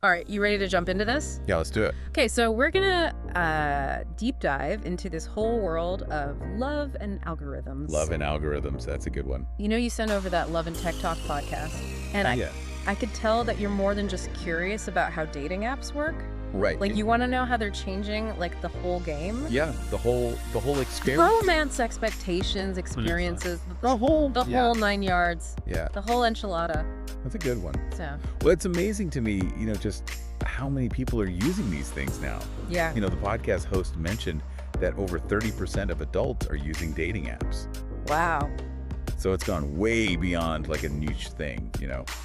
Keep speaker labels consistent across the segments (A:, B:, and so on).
A: All right, you ready to jump into this?
B: Yeah, let's do it.
A: Okay, so we're gonna deep dive into this whole world of love and algorithms.
B: Love and algorithms. That's a good one.
A: You know, you sent over that Love and Tech Talk podcast, and
B: Yeah.
A: I could tell that you're more than just curious about how dating apps work.
B: Right.
A: Like, you want to know how they're changing, like, the whole game?
B: Yeah, the whole experience.
A: Romance, expectations, experiences,
B: The whole
A: 9 yards,
B: Yeah,
A: the whole enchilada.
B: that's a good one.
A: So,
B: Well, it's amazing to me, just how many people are using these things now.
A: yeah.
B: The podcast host mentioned that over 30% of adults are using dating apps.
A: Wow.
B: So it's gone way beyond like a niche thing,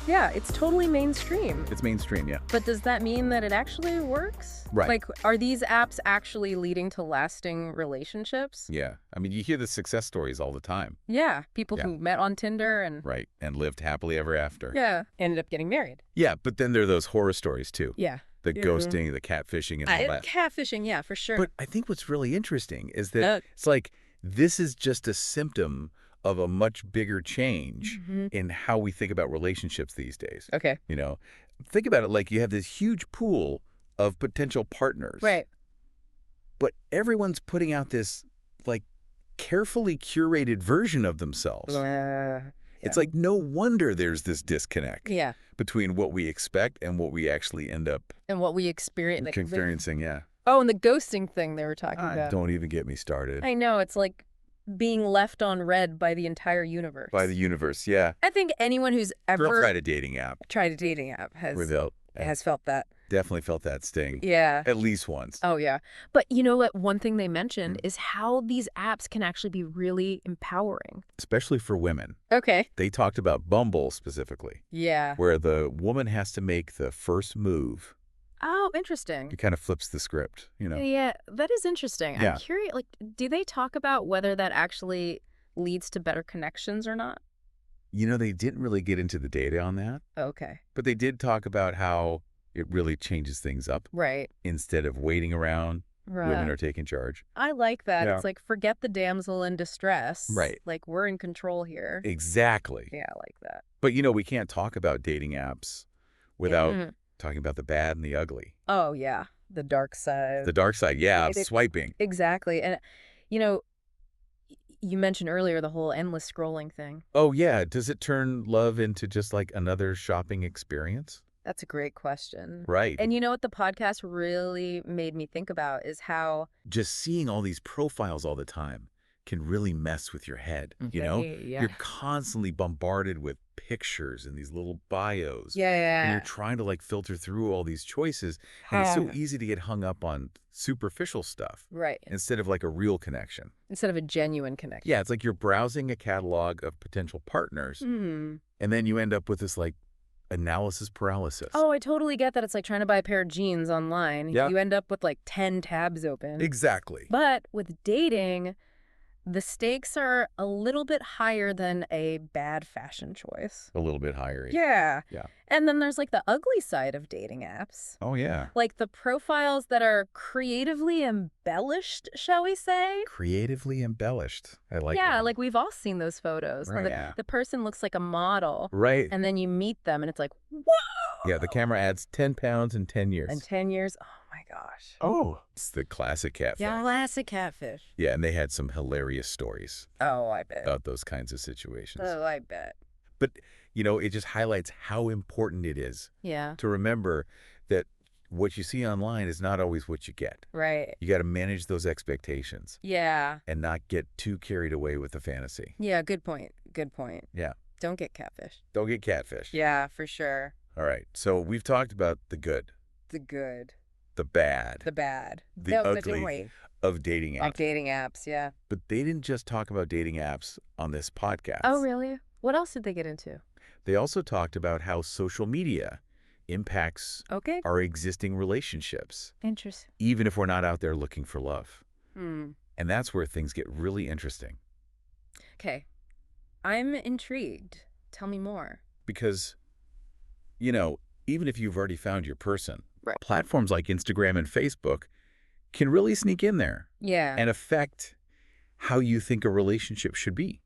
A: Yeah, it's totally mainstream.
B: It's mainstream, yeah.
A: But does that mean that it actually works?
B: Right.
A: Like, are these apps actually leading to lasting relationships?
B: Yeah. I mean, you hear the success stories all the time.
A: Yeah, people
B: Yeah.
A: who met on Tinder and
B: Right. And lived happily ever after.
A: yeah, ended up getting married.
B: Yeah, but then there are those horror stories too.
A: Yeah.
B: The ghosting, the catfishing, and all that.
A: Catfishing, yeah, for sure.
B: But I think what's really interesting is that it's like this is just a symptom of a much bigger change in how we think about relationships these days.
A: Okay.
B: Think about it like you have this huge pool of potential partners.
A: Right.
B: But everyone's putting out this like carefully curated version of themselves. It's like no wonder there's this disconnect
A: Yeah.
B: between what we expect and what we actually end up
A: And what we experience.
B: experiencing. Yeah.
A: Oh, and the ghosting thing they were talking about.
B: Don't even get me started.
A: I know, it's like being left on red by the entire universe.
B: By the universe, yeah.
A: I think anyone who's ever
B: Girl tried a dating app.
A: tried a dating app has felt that.
B: Definitely felt that sting.
A: Yeah.
B: At least once.
A: Oh, yeah. But you know what? One thing they mentioned is how these apps can actually be really empowering.
B: Especially for women.
A: Okay.
B: They talked about Bumble specifically,
A: Yeah.
B: where the woman has to make the first move.
A: Oh, interesting.
B: It kind of flips the script,
A: Yeah, that is interesting.
B: Yeah.
A: I'm curious, like, do they talk about whether that actually leads to better connections or not?
B: They didn't really get into the data on that,
A: Okay.
B: but they did talk about how it really changes things up.
A: Right.
B: Instead of waiting around,
A: Right.
B: women are taking charge.
A: I like that.
B: Yeah.
A: It's like, forget the damsel in distress.
B: Right.
A: Like, we're in control here.
B: Exactly.
A: Yeah, I like that.
B: But, we can't talk about dating apps without talking about the bad and the ugly.
A: Oh, yeah. The dark side.
B: The dark side, yeah, of
A: It-
B: swiping.
A: Exactly. And, you mentioned earlier the whole endless scrolling thing.
B: Oh, yeah. Does it turn love into just like another shopping experience?
A: That's a great question.
B: Right.
A: And you know what the podcast really made me think about is how
B: Just seeing all these profiles all the time can really mess with your head,
A: Yeah.
B: You're constantly bombarded with pictures and these little bios.
A: Yeah.
B: And you're trying to like filter through all these choices. And it's so easy to get hung up on superficial stuff
A: Right.
B: instead of like a real connection.
A: Instead of a genuine connection.
B: Yeah, it's like you're browsing a catalog of potential partners,
A: Hmm.
B: and then you end up with this like analysis paralysis.
A: Oh, I totally get that. It's like trying to buy a pair of jeans online.
B: Yeah.
A: You end up with like 10 tabs open.
B: Exactly.
A: But with dating, the stakes are a little bit higher than a bad fashion choice.
B: A little bit higher.
A: Yeah.
B: Yeah.
A: And then there's like the ugly side of dating apps.
B: Oh, yeah.
A: Like the profiles that are creatively embellished, shall we say?
B: Creatively embellished. I like
A: Yeah,
B: that.
A: like we've all seen those photos.
B: Right.
A: The,
B: Yeah.
A: the person looks like a model.
B: Right.
A: And then you meet them and it's like, whoa!
B: Yeah, the camera adds 10 pounds in 10 years.
A: And 10 years, oh my gosh.
B: Oh. It's the classic catfish.
A: Yeah, classic catfish.
B: Yeah, and they had some hilarious stories
A: Oh, I bet.
B: about those kinds of situations.
A: Oh, I bet.
B: But, it just highlights how important it is
A: Yeah,
B: to remember that what you see online is not always what you get.
A: right.
B: You got to manage those expectations
A: Yeah.
B: and not get too carried away with the fantasy.
A: Yeah, good point. Good point.
B: Yeah.
A: Don't get catfish.
B: Don't get catfished.
A: Yeah, for sure.
B: All right. So we've talked about the good,
A: The good,
B: the bad,
A: the bad,
B: the ugly of dating apps.
A: Of dating apps, yeah.
B: But they didn't just talk about dating apps on this podcast.
A: Oh, really? What else did they get into?
B: They also talked about how social media impacts
A: Okay.
B: our existing relationships,
A: Interesting.
B: even if we're not out there looking for love.
A: Hmm.
B: And that's where things get really interesting.
A: Okay. I'm intrigued. Tell me more.
B: Because, even if you've already found your person,
A: Right.
B: platforms like Instagram and Facebook can really sneak in there
A: Yeah.
B: and affect how you think a relationship should be.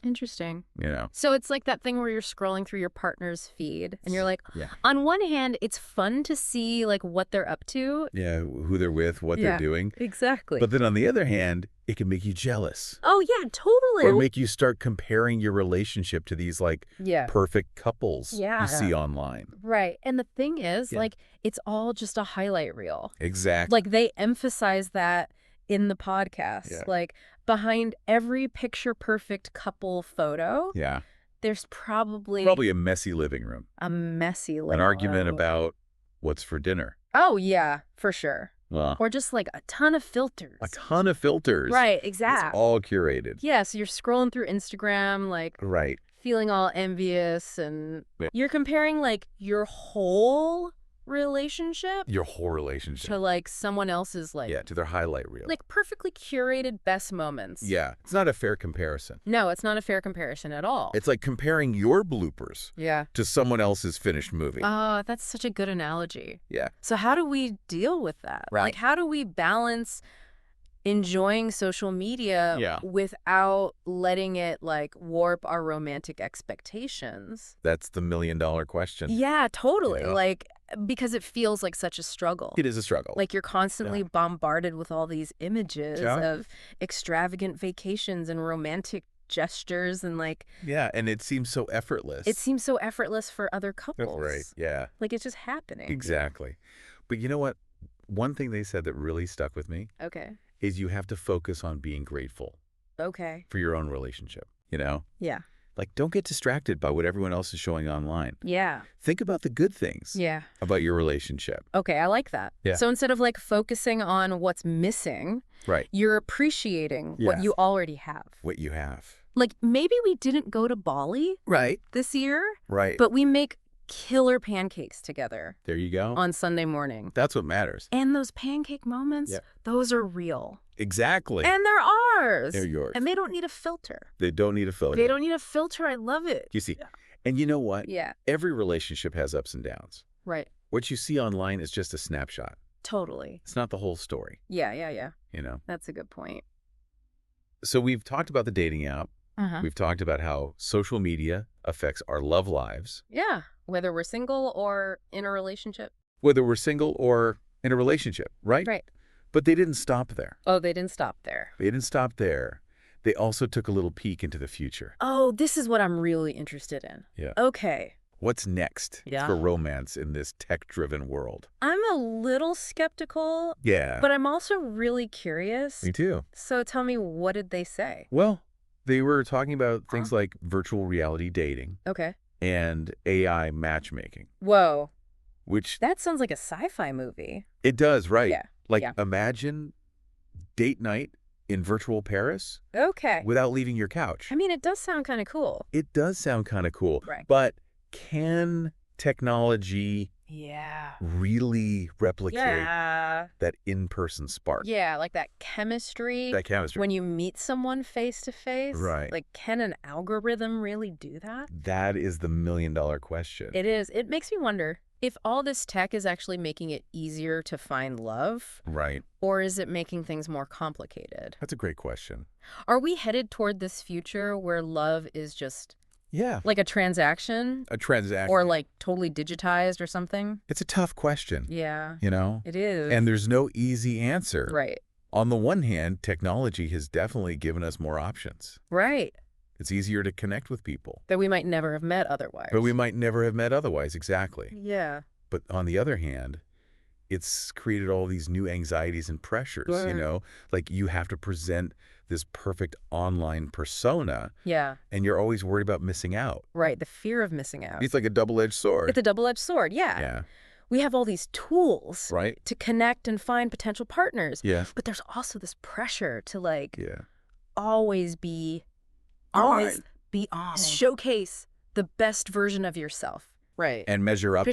A: Interesting.
B: You know?
A: So it's like that thing where you're scrolling through your partner's feed and you're like,
B: Yeah.
A: on one hand, it's fun to see like what they're up to.
B: Yeah, who they're with, what they're doing.
A: Exactly.
B: But then on the other hand, it can make you jealous.
A: Oh, yeah, totally.
B: Or make you start comparing your relationship to these, like, perfect couples you see online.
A: Right. And the thing is, like, it's all just a highlight reel.
B: Exactly.
A: Like, they emphasize that in the podcast.
B: Yeah.
A: Like, behind every picture-perfect couple photo, there's
B: probably a messy living room.
A: A messy living room.
B: An argument about what's for dinner.
A: Oh, yeah, for sure.
B: Well,
A: or just like a ton of filters.
B: A ton of filters.
A: Right, exactly.
B: It's all curated.
A: Yeah, so you're scrolling through Instagram, like, feeling all envious, and you're comparing, like, your whole relationship to, like, someone else's, like...
B: Yeah, to their highlight reel.
A: Like, perfectly curated best moments.
B: Yeah, it's not a fair comparison.
A: No, it's not a fair comparison at all.
B: It's like comparing your bloopers to someone else's finished movie.
A: Oh, that's such a good analogy.
B: Yeah.
A: So how do we deal with that?
B: Right.
A: Like, how do we balance enjoying social media without letting it, like, warp our romantic expectations?
B: That's the million-dollar question.
A: Yeah, totally. Like, because it feels like such a struggle.
B: It is a struggle.
A: Like, you're constantly bombarded with all these images of extravagant vacations and romantic gestures and, like...
B: Yeah, and it seems so effortless.
A: It seems so effortless for other couples.
B: Right, yeah.
A: Like, it's just happening.
B: Exactly. But you know what? One thing they said that really stuck with me is you have to focus on being grateful for your own relationship, you know?
A: Yeah.
B: Like, don't get distracted by what everyone else is showing online.
A: Yeah.
B: Think about the good things about your relationship.
A: Okay, I like that.
B: Yeah.
A: So instead of, like, focusing on what's missing, you're appreciating what you already have.
B: What you have.
A: Like, maybe we didn't go to Bali this year, but we make killer pancakes together.
B: There you go.
A: On Sunday morning.
B: That's what matters.
A: And those pancake moments, those are real.
B: Exactly.
A: And they're ours.
B: They're yours.
A: And they don't need a filter.
B: They don't need a filter.
A: They don't need a filter. I love it.
B: You see. And you know what?
A: Yeah.
B: Every relationship has ups and downs.
A: Right.
B: What you see online is just a snapshot.
A: Totally.
B: It's not the whole story.
A: Yeah, yeah, yeah.
B: You know?
A: That's a good point.
B: So we've talked about the dating app. We've talked about how social media affects our love lives.
A: Yeah. Whether we're single or in a relationship.
B: Whether we're single or in a relationship, right?
A: Right.
B: But they didn't stop there.
A: Oh, they didn't stop there.
B: They didn't stop there. They also took a little peek into the future.
A: Oh, this is what I'm really interested in.
B: Yeah.
A: Okay.
B: What's next for romance in this tech-driven world?
A: I'm a little skeptical.
B: Yeah.
A: But I'm also really curious.
B: Me too.
A: So tell me, what did they say?
B: Well, they were talking about things like virtual reality dating.
A: Okay.
B: And AI matchmaking.
A: Whoa.
B: Which...
A: That sounds like a sci-fi movie.
B: It does, right.
A: Yeah.
B: Like, imagine date night in virtual Paris.
A: Okay.
B: Without leaving your couch.
A: I mean, it does sound kind of cool.
B: It does sound kind of cool.
A: Right.
B: But can technology really replicate that in-person spark?
A: Yeah, like that chemistry.
B: That chemistry.
A: When you meet someone face to face.
B: Right.
A: Like, can an algorithm really do that?
B: That is the million-dollar question.
A: It is. It makes me wonder if all this tech is actually making it easier to find love.
B: Right.
A: Or is it making things more complicated?
B: That's a great question.
A: Are we headed toward this future where love is just...
B: Yeah.
A: Like a transaction?
B: A transaction.
A: Or like totally digitized or something?
B: It's a tough question.
A: Yeah.
B: You know?
A: It is.
B: And there's no easy answer.
A: Right.
B: On the one hand, technology has definitely given us more options.
A: Right.
B: It's easier to connect with people.
A: That we might never have met otherwise.
B: But we might never have met otherwise, exactly.
A: Yeah.
B: But on the other hand, it's created all these new anxieties and pressures, you know? Like, you have to present this perfect online persona.
A: Yeah.
B: And you're always worried about missing out.
A: Right. The fear of missing out.
B: It's like a double-edged sword.
A: It's a double-edged sword. Yeah.
B: Yeah.
A: We have all these tools to connect and find potential partners.
B: Yeah.
A: But there's also this pressure to, like, always be on. Showcase the best version of yourself. Right.
B: And measure up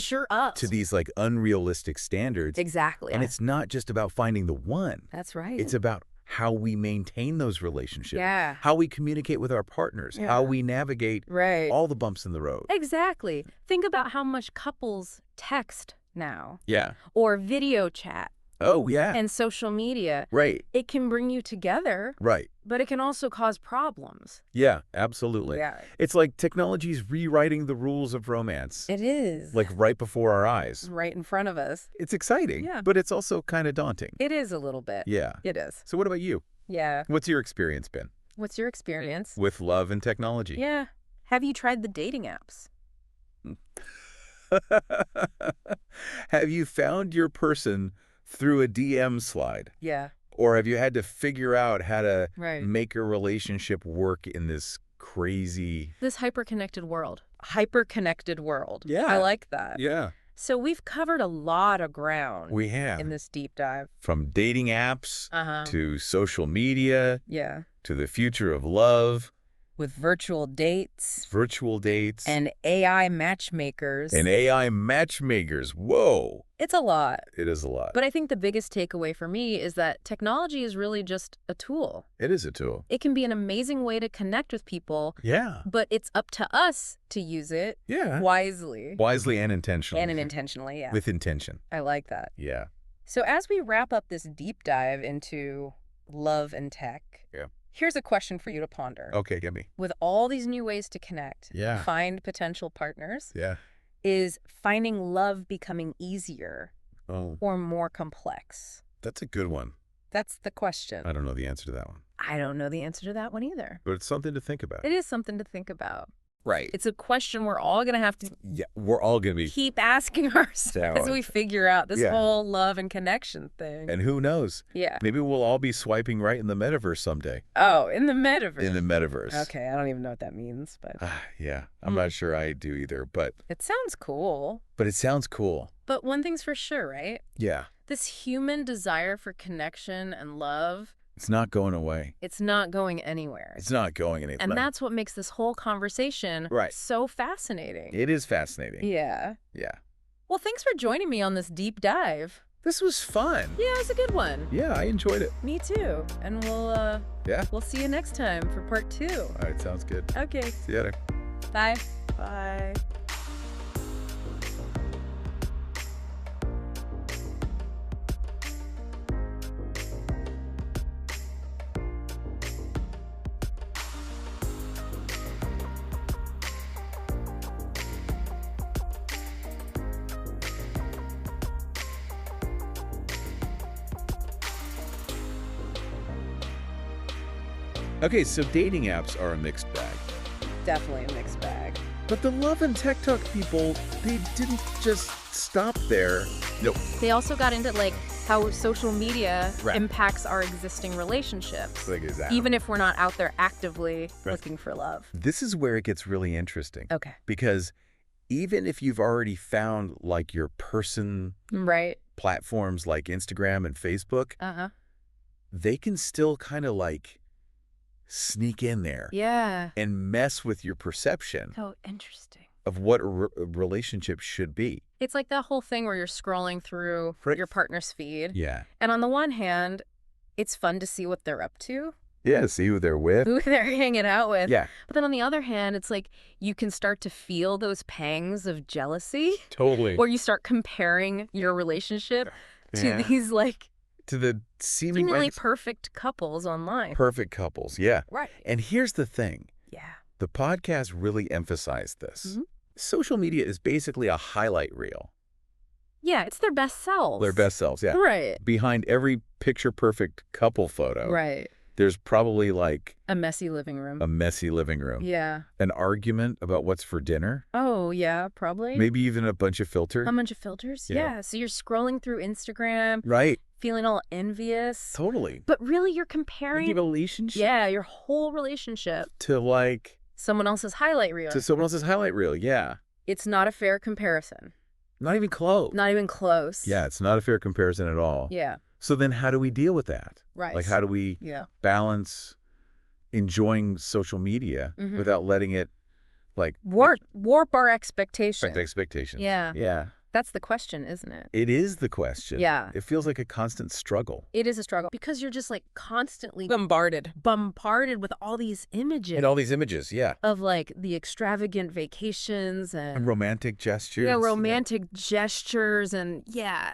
A: to
B: these, like, unrealistic standards.
A: Exactly.
B: And it's not just about finding the one.
A: That's right.
B: It's about how we maintain those relationships.
A: Yeah.
B: How we communicate with our partners. How we navigate all the bumps in the road.
A: Exactly. Think about how much couples text now.
B: Yeah.
A: Or video chat.
B: Oh, yeah.
A: and social media.
B: Right.
A: It can bring you together.
B: Right.
A: But it can also cause problems.
B: Yeah, absolutely.
A: Yeah.
B: It's like technology's rewriting the rules of romance.
A: It is.
B: Like right before our eyes.
A: Right in front of us.
B: It's exciting,
A: Yeah.
B: but it's also kind of daunting.
A: It is a little bit.
B: Yeah.
A: It is.
B: So what about you?
A: Yeah.
B: What's your experience been?
A: What's your experience?
B: With love and technology?
A: Yeah. Have you tried the dating apps?
B: Have you found your person through a DM slide?
A: Yeah.
B: Or have you had to figure out how to
A: Right.
B: make a relationship work in this crazy...
A: This hyper-connected world. Hyper-connected world.
B: Yeah.
A: I like that.
B: Yeah.
A: So we've covered a lot of ground
B: We have.
A: in this deep dive.
B: From dating apps
A: Uh-huh.
B: to social media
A: Yeah.
B: to the future of love,
A: With virtual dates
B: virtual dates,
A: and AI matchmakers.
B: and AI matchmakers. Whoa.
A: It's a lot.
B: It is a lot.
A: But I think the biggest takeaway for me is that technology is really just a tool.
B: It is a tool.
A: It can be an amazing way to connect with people,
B: Yeah.
A: but it's up to us to use it
B: Yeah.
A: wisely.
B: Wisely and intentionally.
A: And intentionally, yeah.
B: With intention.
A: I like that.
B: Yeah.
A: So as we wrap up this deep dive into love and tech, here's a question for you to ponder.
B: Okay, get me.
A: With all these new ways to connect, find potential partners, is finding love becoming easier or more complex?
B: That's a good one.
A: That's the question.
B: I don't know the answer to that one.
A: I don't know the answer to that one either.
B: But it's something to think about.
A: It is something to think about.
B: Right.
A: It's a question we're all going to have to
B: we're all going to be...
A: keep asking ourselves as we figure out this whole love and connection thing.
B: And who knows?
A: Yeah.
B: Maybe we'll all be swiping right in the metaverse someday.
A: Oh, in the metaverse.
B: In the metaverse.
A: Okay, I don't even know what that means, but...
B: yeah, I'm not sure I do either, but...
A: It sounds cool.
B: But it sounds cool.
A: But one thing's for sure, right?
B: Yeah.
A: This human desire for connection and love...
B: It's not going away.
A: It's not going anywhere.
B: It's not going anywhere.
A: And that's what makes this whole conversation so fascinating.
B: It is fascinating.
A: Yeah.
B: Yeah.
A: Well, thanks for joining me on this deep dive.
B: This was fun.
A: Yeah, it was a good one.
B: Yeah, I enjoyed it.
A: Me too. And we'll see you next time for part 2.
B: All right, sounds good.
A: Okay.
B: See you later.
A: Bye. Bye.
B: Okay, so dating apps are a mixed bag.
A: Definitely a mixed bag.
B: But the love and tech talk people, they didn't just stop there. Nope.
A: They also got into like how social media impacts our existing relationships.
B: Like exactly.
A: Even if we're not out there actively looking for love.
B: This is where it gets really interesting.
A: Okay.
B: Because even if you've already found like your person platforms like Instagram and Facebook, they can still kind of like sneak in there and mess with your perception
A: Oh, interesting.
B: of what a relationship should be.
A: It's like that whole thing where you're scrolling through your partner's feed.
B: Yeah.
A: And on the one hand, it's fun to see what they're up to.
B: Yeah, see who they're with.
A: Who they're hanging out with.
B: Yeah.
A: But then on the other hand, it's like you can start to feel those pangs of jealousy.
B: Totally.
A: Or you start comparing your relationship to these like...
B: to the seemingly
A: perfect couples online.
B: Perfect couples, yeah.
A: Right.
B: And here's the thing.
A: Yeah.
B: The podcast really emphasized this. Social media is basically a highlight reel.
A: Yeah, it's their best selves.
B: Their best selves, yeah.
A: Right.
B: Behind every picture-perfect couple photo.
A: Right.
B: There's probably like...
A: a messy living room.
B: A messy living room.
A: Yeah.
B: An argument about what's for dinner.
A: Oh, yeah, probably.
B: Maybe even a bunch of filters.
A: A bunch of filters, yeah. So you're scrolling through Instagram.
B: Right.
A: Feeling all envious.
B: Totally.
A: But really you're comparing...
B: your relationship?
A: Yeah, your whole relationship.
B: To like...
A: someone else's highlight reel.
B: To someone else's highlight reel, yeah.
A: It's not a fair comparison.
B: Not even close.
A: Not even close.
B: Yeah, it's not a fair comparison at all.
A: Yeah.
B: So then how do we deal with that?
A: Right.
B: Like how do we balance enjoying social media without letting it like...
A: warp our expectations.
B: Expectations.
A: Yeah.
B: Yeah.
A: That's the question, isn't it?
B: It is the question.
A: Yeah.
B: It feels like a constant struggle.
A: It is a struggle because you're just like constantly bombarded with all these images.
B: And all these images, yeah.
A: Of like the extravagant vacations and
B: romantic gestures.
A: Yeah, romantic gestures and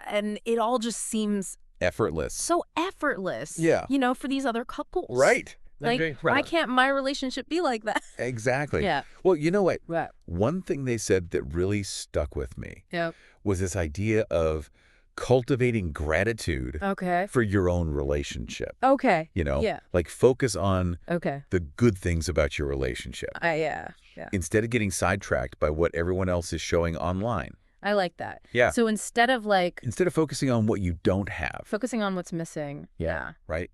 A: and it all just seems
B: effortless.
A: So effortless.
B: Yeah.
A: You know, for these other couples.
B: Right.
A: Like, why can't my relationship be like that?
B: Exactly.
A: Yeah.
B: Well, you know what?
A: Right.
B: One thing they said that really stuck with me
A: Yep.
B: was this idea of cultivating gratitude for your own relationship.
A: Okay.
B: You know?
A: Yeah.
B: Like focus on
A: Okay.
B: the good things about your relationship.
A: Yeah.
B: Instead of getting sidetracked by what everyone else is showing online.
A: I like that.
B: Yeah.
A: So instead of
B: focusing on what you don't have.
A: Focusing on what's missing. Yeah.
B: Right?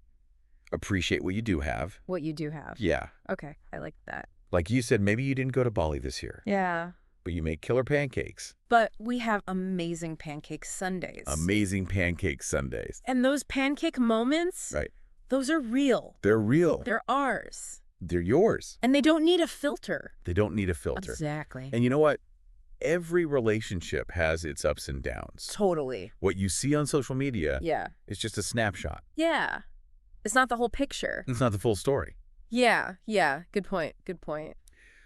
B: Appreciate what you do have.
A: What you do have.
B: Yeah.
A: Okay. I like that.
B: Like you said, maybe you didn't go to Bali this year.
A: Yeah.
B: But you make killer pancakes.
A: But we have amazing pancake Sundays.
B: Amazing pancake Sundays.
A: And those pancake moments,
B: right?
A: Those are real.
B: They're real.
A: They're ours.
B: They're yours.
A: And they don't need a filter.
B: They don't need a filter.
A: Exactly.
B: And you know what? Every relationship has its ups and downs.
A: Totally.
B: What you see on social media is just a snapshot.
A: Yeah. It's not the whole picture.
B: It's not the full story.
A: Yeah. Good point.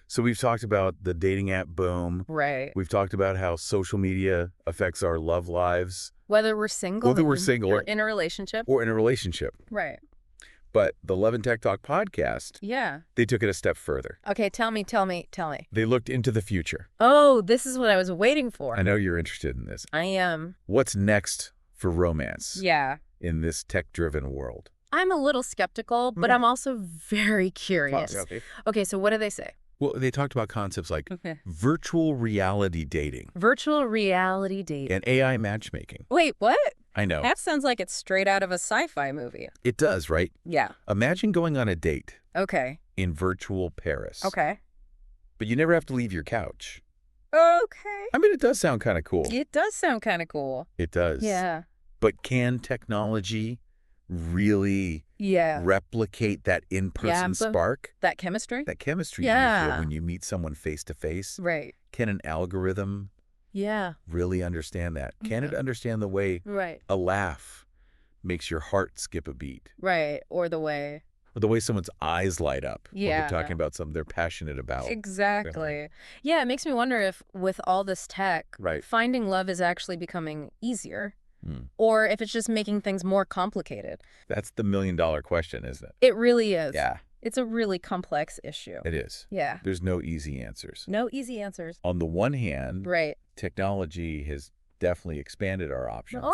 B: So we've talked about the dating app boom.
A: Right.
B: We've talked about how social media affects our love lives.
A: Whether we're single. Or in a relationship. Right.
B: But the Love and Tech Talk podcast, they took it a step further.
A: Okay, tell me.
B: They looked into the future.
A: Oh, this is what I was waiting for.
B: I know you're interested in this.
A: I am.
B: What's next for romance?
A: Yeah.
B: In this tech-driven world?
A: I'm a little skeptical, but I'm also very curious. Okay, so what do they say?
B: Well, they talked about concepts like virtual reality dating.
A: Virtual reality dating.
B: And AI matchmaking.
A: Wait, what?
B: I know.
A: That sounds like it's straight out of a sci-fi movie.
B: It does, right?
A: Yeah.
B: Imagine going on a date.
A: Okay.
B: In virtual Paris.
A: Okay.
B: But you never have to leave your couch.
A: Okay.
B: I mean, it does sound kind of cool.
A: It does sound kind of cool.
B: It does.
A: Yeah.
B: But can technology really replicate that in-person spark?
A: That chemistry?
B: That chemistry you feel when you meet someone face-to-face?
A: Right.
B: Can an algorithm really understand that? Can it understand the way a laugh makes your heart skip a beat?
A: Right. Or the way
B: someone's eyes light up when they're talking about something they're passionate about.
A: Exactly. Yeah, it makes me wonder if with all this tech, finding love is actually becoming easier. Or if it's just making things more complicated.
B: That's the million-dollar question, isn't it?
A: It really is.
B: Yeah.
A: It's a really complex issue.
B: It is.
A: Yeah.
B: There's no easy answers.
A: No easy answers.
B: On the one hand, technology has definitely expanded our options.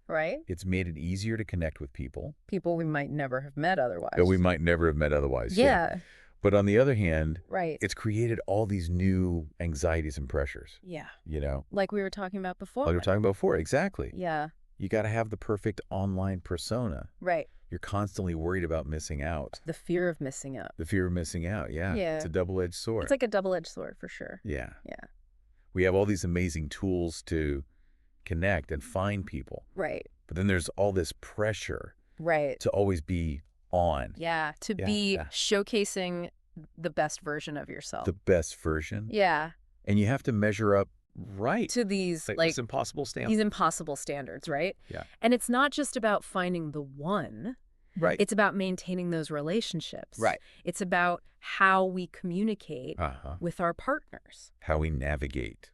A: Right.
B: It's made it easier to connect with people.
A: People we might never have met otherwise.
B: Yeah. But on the other hand,
A: right,
B: it's created all these new anxieties and pressures.
A: Yeah.
B: You know?
A: Like we were talking about before.
B: Like we were talking about before, exactly.
A: Yeah.
B: You got to have the perfect online persona.
A: Right.
B: You're constantly worried about missing out.
A: The fear of missing out.
B: The fear of missing out, yeah.
A: Yeah.
B: It's a double-edged sword.
A: It's like a double-edged sword for sure.
B: Yeah.
A: Yeah.
B: We have all these amazing tools to connect and find people.
A: Right.
B: But then there's all this pressure.
A: Right.
B: To always be on.
A: Yeah. To be showcasing the best version of yourself.
B: The best version.
A: Yeah.
B: And you have to measure up to
A: these
B: like impossible standards.
A: These impossible standards, right?
B: Yeah.
A: And it's not just about finding the one.
B: Right.
A: It's about maintaining those relationships.
B: Right.
A: It's about how we communicate with our partners.
B: How we navigate.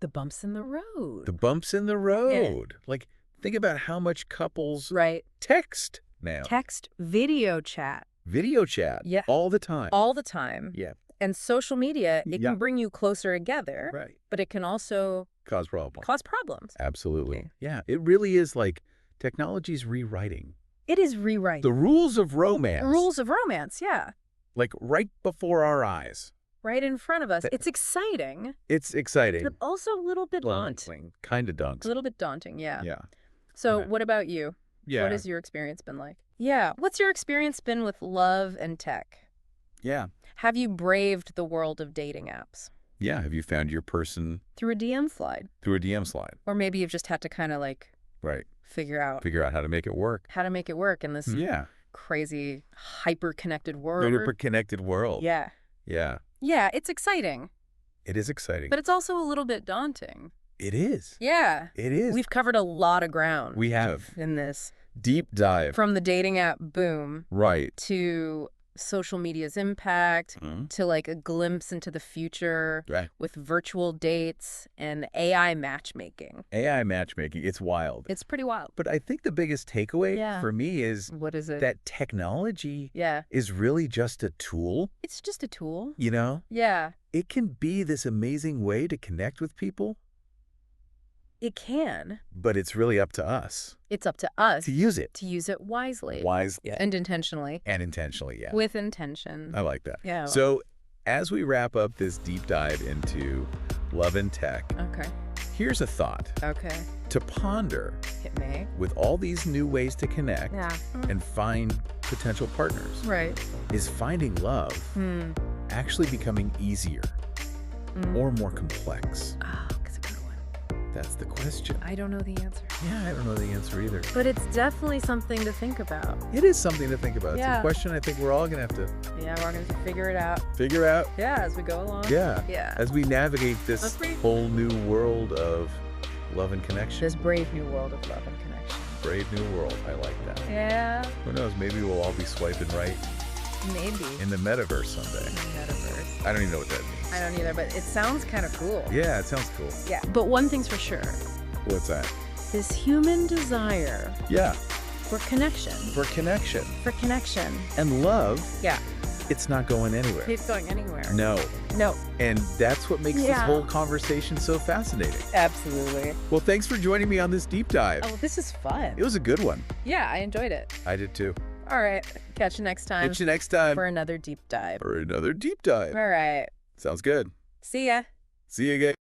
A: The bumps in the road.
B: The bumps in the road. Yeah. Like, think about how much couples text now.
A: Text, video chat.
B: Yeah. All the time. Yeah.
A: And social media, it can bring you closer together.
B: Right.
A: But it can also
B: cause problems.
A: Okay.
B: Absolutely. Yeah. It really is like technology's rewriting.
A: It is rewriting.
B: The rules of romance.
A: Yeah.
B: Like right before our eyes.
A: Right in front of us. It's exciting.
B: But
A: also a little bit daunting.
B: Kind of daunting.
A: A little bit daunting, yeah.
B: Yeah.
A: So what about you?
B: Yeah.
A: What has your experience been like? Yeah. What's your experience been with love and tech?
B: Yeah.
A: Have you braved the world of dating apps?
B: Yeah. Have you found your person?
A: Through a DM slide. Or maybe you've just had to kind of like figure out
B: how to make it work.
A: In this crazy hyper-connected world. Yeah.
B: Yeah.
A: Yeah, it's exciting.
B: It is exciting.
A: But it's also a little bit daunting.
B: It is.
A: Yeah.
B: It is.
A: We've covered a lot of ground.
B: We have.
A: In this.
B: Deep dive.
A: From the dating app boom.
B: Right.
A: To social media's impact to like a glimpse into the future with virtual dates and AI matchmaking.
B: AI matchmaking, it's wild.
A: It's pretty wild.
B: But I think the biggest takeaway for me is
A: what is it?
B: That technology is really just a tool.
A: It's just a tool.
B: You know?
A: Yeah.
B: It can be this amazing way to connect with people.
A: It can.
B: But it's really up to us.
A: It's up to us.
B: To use it.
A: To use it wisely.
B: Yeah.
A: And intentionally.
B: And intentionally, yeah.
A: With intention.
B: I like that.
A: Yeah.
B: So as we wrap up this deep dive into love and tech, here's a thought.
A: Okay.
B: To ponder.
A: Hit me.
B: With all these new ways to connect and find potential partners.
A: Right.
B: Is finding love actually becoming easier or more complex?
A: Oh, that's a good one.
B: That's the question.
A: I don't know the answer.
B: Yeah, I don't know the answer either.
A: But it's definitely something to think about.
B: It is something to think about. It's a question I think we're all going to have to...
A: Yeah, we're going to figure it out.
B: Figure out?
A: Yeah, as we go along.
B: Yeah.
A: Yeah.
B: As we navigate this whole new world of love and connection.
A: This brave new world of love and connection.
B: Brave new world. I like that.
A: Yeah.
B: Who knows? Maybe we'll all be swiping right.
A: Maybe.
B: In the metaverse someday.
A: In the metaverse.
B: I don't even know what that means.
A: I don't either, but it sounds kind of cool.
B: Yeah, it sounds cool.
A: Yeah. But one thing's for sure.
B: What's that?
A: This human desire.
B: Yeah.
A: For connection.
B: For connection.
A: For connection.
B: And love.
A: Yeah.
B: It's not going anywhere.
A: It's going anywhere.
B: No.
A: No.
B: And that's what makes this whole conversation so fascinating.
A: Absolutely.
B: Well, thanks for joining me on this deep dive.
A: Oh, this is fun.
B: It was a good one.
A: Yeah, I enjoyed it.
B: I did too.
A: All right. Catch you next time.
B: Catch you next time.
A: For another deep dive.
B: For another deep dive.
A: All right.
B: Sounds good.
A: See ya.
B: See you again.